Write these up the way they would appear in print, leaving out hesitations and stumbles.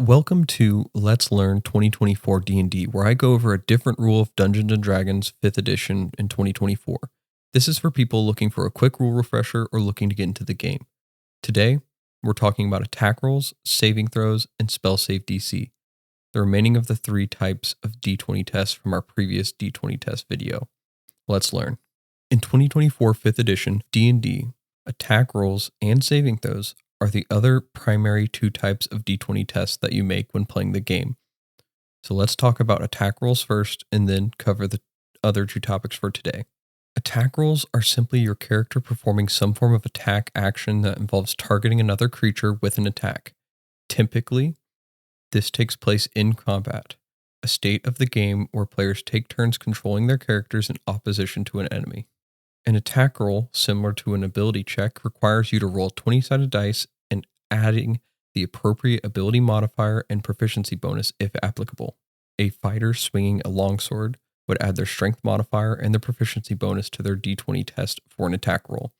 Welcome to Let's Learn 2024 D&D, where I go over a different rule of Dungeons & Dragons 5th edition in 2024. This is for people looking for a quick rule refresher or looking to get into the game. Today, we're talking about attack rolls, saving throws, and spell save DC, the remaining of the three types of D20 tests from our previous D20 test video. Let's learn. In 2024 5th edition D&D, attack rolls and saving throws are the other primary two types of D20 tests that you make when playing the game. So let's talk about attack rolls first and then cover the other two topics for today. Attack rolls are simply your character performing some form of attack action that involves targeting another creature with an attack. Typically, this takes place in combat, a state of the game where players take turns controlling their characters in opposition to an enemy. An attack roll, similar to an ability check, requires you to roll 20-sided dice and adding the appropriate ability modifier and proficiency bonus if applicable. A fighter swinging a longsword would add their strength modifier and the proficiency bonus to their D20 test for an attack roll.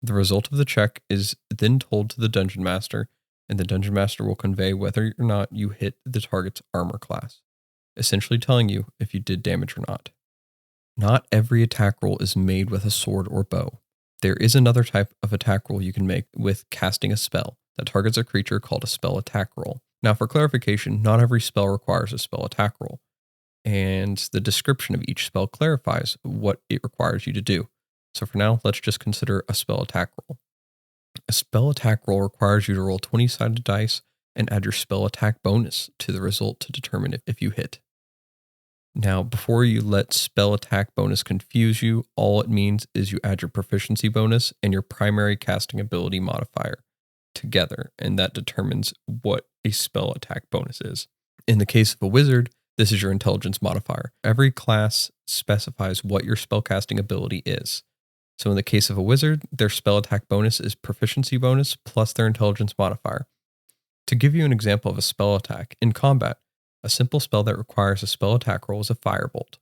The result of the check is then told to the Dungeon Master, and the Dungeon Master will convey whether or not you hit the target's armor class, essentially telling you if you did damage or not. Not every attack roll is made with a sword or bow. There is another type of attack roll you can make with casting a spell that targets a creature called a spell attack roll. Now, for clarification, not every spell requires a spell attack roll, and the description of each spell clarifies what it requires you to do. So for now, let's just consider a spell attack roll. A spell attack roll requires you to roll 20-sided dice and add your spell attack bonus to the result to determine if you hit. Now, before you let spell attack bonus confuse you, all it means is you add your proficiency bonus and your primary casting ability modifier together, and that determines what a spell attack bonus is. In the case of a wizard, this is your intelligence modifier. Every class specifies what your spellcasting ability is. So in the case of a wizard, their spell attack bonus is proficiency bonus plus their intelligence modifier. To give you an example of a spell attack, in combat, a simple spell that requires a spell attack roll is a firebolt.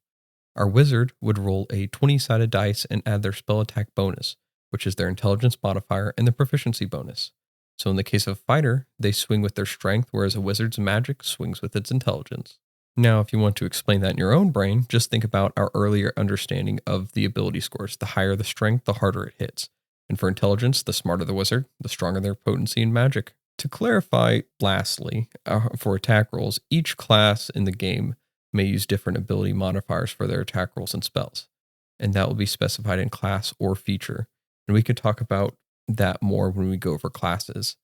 Our wizard would roll a 20-sided dice and add their spell attack bonus, which is their intelligence modifier and the proficiency bonus. So in the case of a fighter, they swing with their strength, whereas a wizard's magic swings with its intelligence. Now, if you want to explain that in your own brain, just think about our earlier understanding of the ability scores. The higher the strength, the harder it hits. And for intelligence, the smarter the wizard, the stronger their potency and magic. To clarify, lastly, for attack rolls, each class in the game may use different ability modifiers for their attack rolls and spells, and that will be specified in class or feature. And we could talk about that more when we go over classes.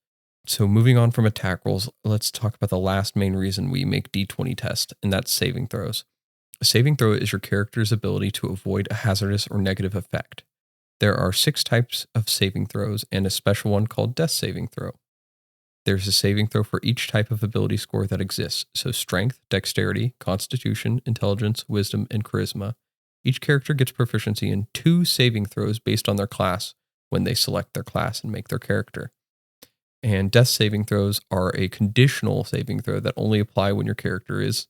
So moving on from attack rolls, let's talk about the last main reason we make D20 tests, and that's saving throws. A saving throw is your character's ability to avoid a hazardous or negative effect. There are 6 types of saving throws and a special one called death saving throw. There's a saving throw for each type of ability score that exists, so strength, dexterity, constitution, intelligence, wisdom, and charisma. Each character gets proficiency in 2 saving throws based on their class when they select their class and make their character. And death saving throws are a conditional saving throw that only apply when your character is,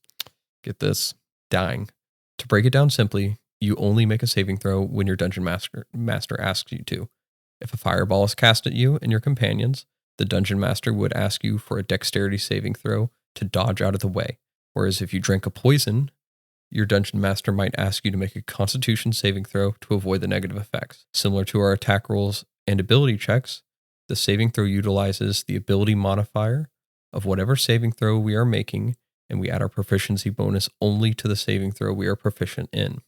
get this, dying. To break it down simply, you only make a saving throw when your dungeon master asks you to. If a fireball is cast at you and your companions, the dungeon master would ask you for a dexterity saving throw to dodge out of the way. Whereas if you drink a poison, your dungeon master might ask you to make a constitution saving throw to avoid the negative effects. Similar to our attack rolls and ability checks, the saving throw utilizes the ability modifier of whatever saving throw we are making, and we add our proficiency bonus only to the saving throw we are proficient in.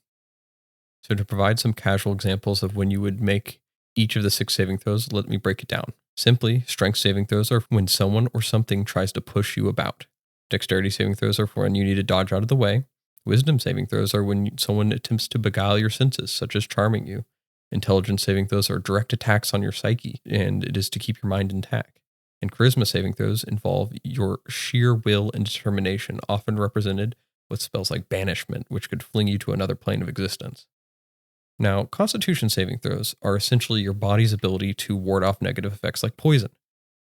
So to provide some casual examples of when you would make each of the 6 saving throws, let me break it down. Simply, strength saving throws are when someone or something tries to push you about. Dexterity saving throws are for when you need to dodge out of the way. Wisdom saving throws are when someone attempts to beguile your senses, such as charming you. Intelligence saving throws are direct attacks on your psyche, and it is to keep your mind intact. And charisma saving throws involve your sheer will and determination, often represented with spells like banishment, which could fling you to another plane of existence. Now, constitution saving throws are essentially your body's ability to ward off negative effects like poison.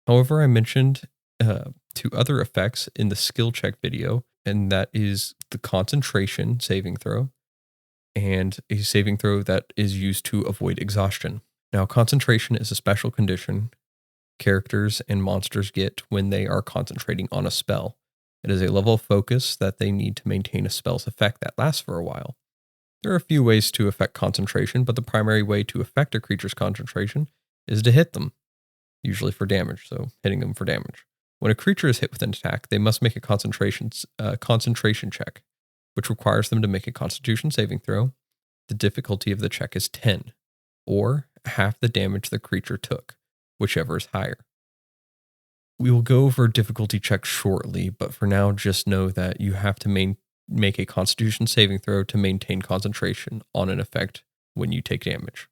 However, I mentioned 2 other effects in the skill check video, and that is the concentration saving throw and a saving throw that is used to avoid exhaustion. Now, concentration is a special condition characters and monsters get when they are concentrating on a spell. It is a level of focus that they need to maintain a spell's effect that lasts for a while. There are a few ways to affect concentration, but the primary way to affect a creature's concentration is to hit them, usually for damage, so hitting them for damage. When a creature is hit with an attack, they must make a concentration check, which requires them to make a constitution saving throw. The difficulty of the check is 10, or half the damage the creature took, whichever is higher. We will go over difficulty checks shortly, but for now, just know that you have to make a constitution saving throw to maintain concentration on an effect when you take damage.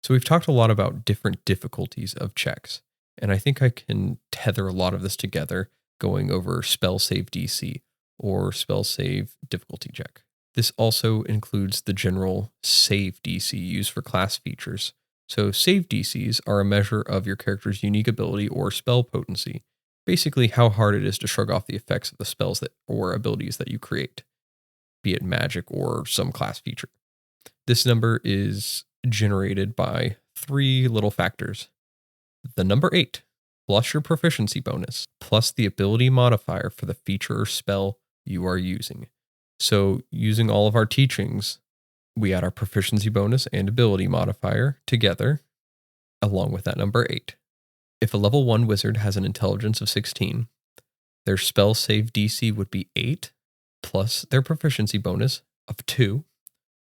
So we've talked a lot about different difficulties of checks, and I think I can tether a lot of this together going over spell save DC or spell save difficulty check. This also includes the general save DC used for class features. So save DCs are a measure of your character's unique ability or spell potency, basically how hard it is to shrug off the effects of the spells or abilities that you create, be it magic or some class feature. This number is generated by 3 little factors. The number 8, plus your proficiency bonus, plus the ability modifier for the feature or spell you are using. So using all of our teachings, we add our proficiency bonus and ability modifier together, along with that number 8. If a level 1 wizard has an intelligence of 16, their spell save DC would be 8, plus their proficiency bonus of 2,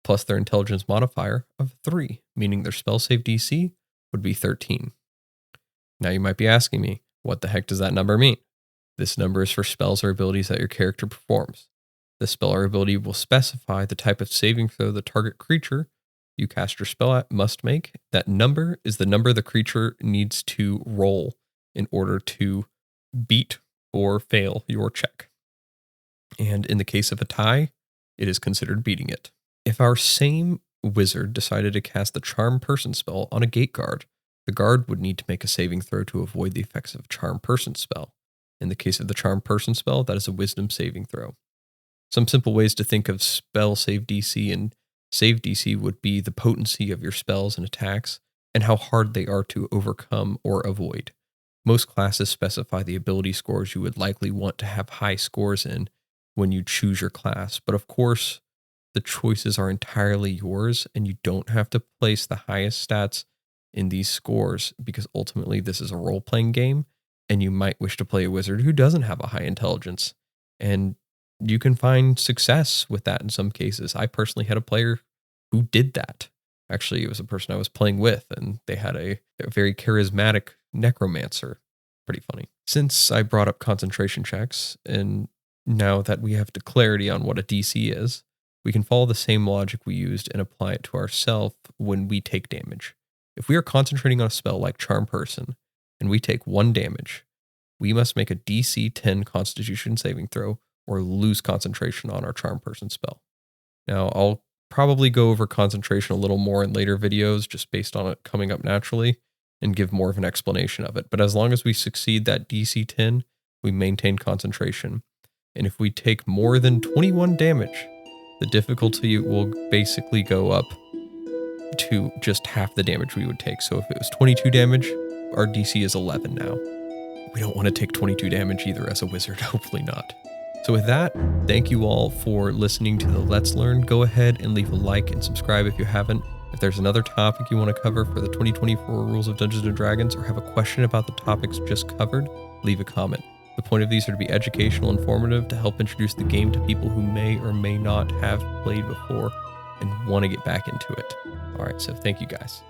plus their intelligence modifier of 3, meaning their spell save DC would be 13. Now you might be asking me, what the heck does that number mean? This number is for spells or abilities that your character performs. The spell or ability will specify the type of saving throw the target creature you cast your spell at must make. That number is the number the creature needs to roll in order to beat or fail your check. And in the case of a tie, it is considered beating it. If our same wizard decided to cast the Charm Person spell on a gate guard, the guard would need to make a saving throw to avoid the effects of a Charm Person spell. In the case of the Charm Person spell, that is a Wisdom saving throw. Some simple ways to think of spell save DC and save DC would be the potency of your spells and attacks and how hard they are to overcome or avoid. Most classes specify the ability scores you would likely want to have high scores in when you choose your class, but of course, the choices are entirely yours and you don't have to place the highest stats in these scores because ultimately this is a role-playing game and you might wish to play a wizard who doesn't have a high intelligence. And you can find success with that in some cases. I personally had a player who did that. Actually, it was a person I was playing with, and they had a very charismatic necromancer. Pretty funny. Since I brought up concentration checks, and now that we have the clarity on what a DC is, we can follow the same logic we used and apply it to ourselves when we take damage. If we are concentrating on a spell like Charm Person, and we take 1 damage, we must make a DC 10 Constitution saving throw or lose concentration on our Charm Person spell. Now, I'll probably go over concentration a little more in later videos just based on it coming up naturally and give more of an explanation of it. But as long as we succeed that DC 10, we maintain concentration. And if we take more than 21 damage, the difficulty will basically go up to just half the damage we would take. So if it was 22 damage, our DC is 11 now. We don't want to take 22 damage either as a wizard, hopefully not. So with that, thank you all for listening to the Let's Learn. Go ahead and leave a like and subscribe if you haven't. If there's another topic you want to cover for the 2024 Rules of Dungeons & Dragons or have a question about the topics just covered, leave a comment. The point of these are to be educational and informative to help introduce the game to people who may or may not have played before and want to get back into it. All right, so thank you guys.